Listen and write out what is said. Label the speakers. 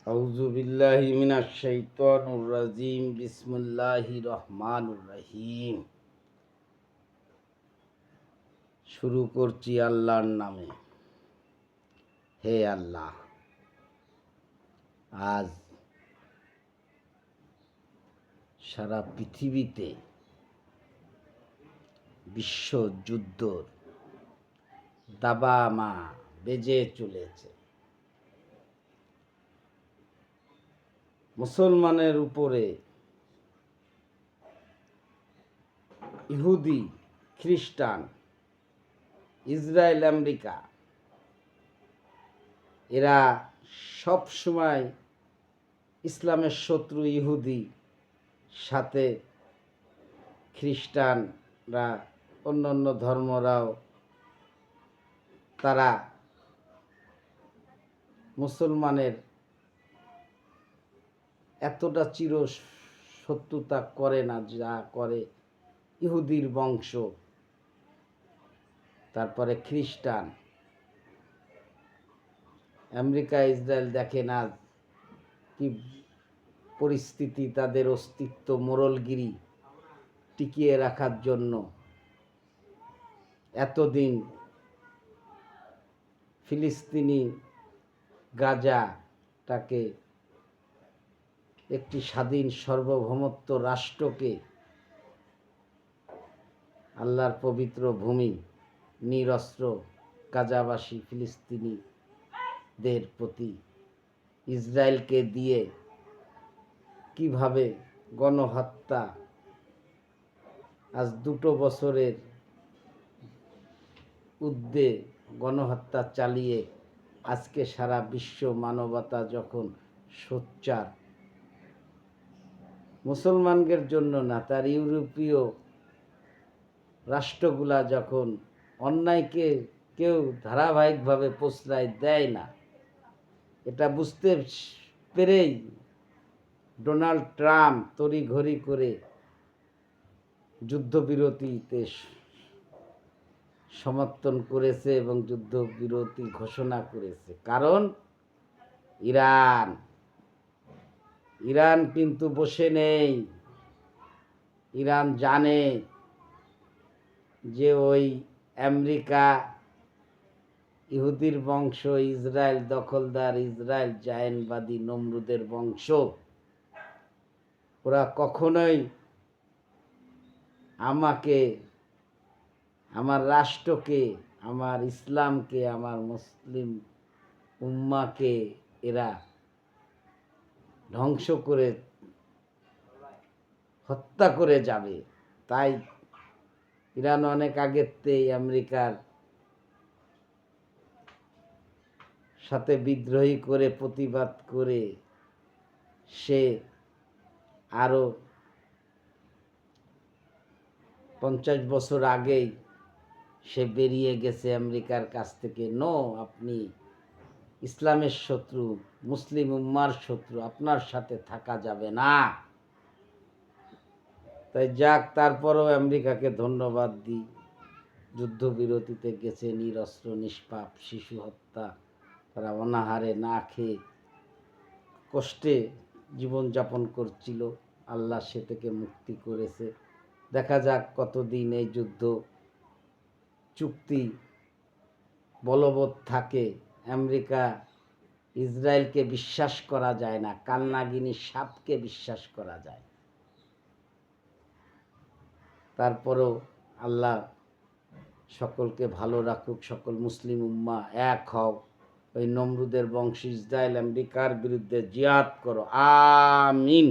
Speaker 1: আউযু বিল্লাহি মিনাশ শাইতানির রাজিম। বিসমিল্লাহির রহমানির রহিম। শুরু করছি আল্লাহর নামে। হে আল্লাহ, আজ সারা পৃথিবীতে বিশ্বযুদ্ধর দাবামা বেজে চলেছে। মুসলমানের উপরে ইহুদি, খ্রিস্টান, ইসরায়েল, আমেরিকা এরা সব সময় ইসলামের শত্রু। ইহুদি সাথে খ্রিস্টানরা, অন্য অন্য ধর্মরাও তারা মুসলমানের এতটা চির শত্রুতা করে না যা করে ইহুদির বংশ, তারপরে খ্রিস্টান। আমেরিকা, ইসরায়েল দেখে না কি পরিস্থিতি, তাদের অস্তিত্ব, মোরলগিরি টিকিয়ে রাখার জন্য এতদিন ফিলিস্তিনি গাজাটাকে একটি স্বাধীন সার্বভৌমত্ব রাষ্ট্রকে, আল্লাহর পবিত্র ভূমি, নিরস্ত্র গাজাবাসী ফিলিস্তিনিদের প্রতি ইসরায়েলকে দিয়ে কিভাবে গণহত্যা, আজ 2 বছরের ঊর্ধ্বে গণহত্যা চালিয়ে আজকে সারা বিশ্ব মানবতা যখন সোচ্চার, মুসলমানদের জন্য না, তার ইউরোপীয় রাষ্ট্রগুলা যখন অন্যায়কে কেউ ধারাবাহিকভাবে প্রশ্রয় দেয় না, এটা বুঝতে পেরেই ডোনাল্ড ট্রাম্প তড়িঘড়ি করে যুদ্ধবিরতিতে সমর্থন করেছে এবং যুদ্ধবিরতি ঘোষণা করেছে। কারণ ইরান কিন্তু বসে নেই। ইরান জানে যে ওই আমেরিকা, ইহুদির বংশ, ইসরায়েল দখলদার, ইসরায়েল জায়নবাদী নমরুদের বংশ, ওরা কখনোই আমাকে, আমার রাষ্ট্রকে, আমার ইসলামকে, আমার মুসলিম উম্মাকে এরা ধ্বংস করে হত্যা করে যাবে। তাই ইরান অনেক আগেতেই আমেরিকার সাথে বিদ্রোহী করে, প্রতিবাদ করে সে আরো 50 বছর আগেই সে বেরিয়ে গেছে আমেরিকার কাছ থেকে। নো, আপনি ইসলামের শত্রু, মুসলিম উম্মার শত্রু, আপনার সাথে থাকা যাবে না। তাই যাক, তারপরেও আমেরিকাকে ধন্যবাদ দিই, যুদ্ধবিরতিতে গেছে, নিরস্ত্র নিষ্পাপ শিশু হত্যা, তারা অনাহারে না খেয়ে কষ্টে জীবনযাপন করছিল, আল্লাহ সে থেকে মুক্তি করেছে। দেখা যাক কতদিন এই যুদ্ধ চুক্তি বলবৎ থাকে। আমেরিকা, ইসরায়েলকে বিশ্বাস করা যায় না, কান্নাগিনী সাপকে বিশ্বাস করা যায়। তারপরেও আল্লাহ সকলকে ভালো রাখুক, সকল মুসলিম উম্মাহ এক হও, ওই নমরুদের বংশ ইসরায়েল আমেরিকার বিরুদ্ধে জিহাদ করো। আমিন।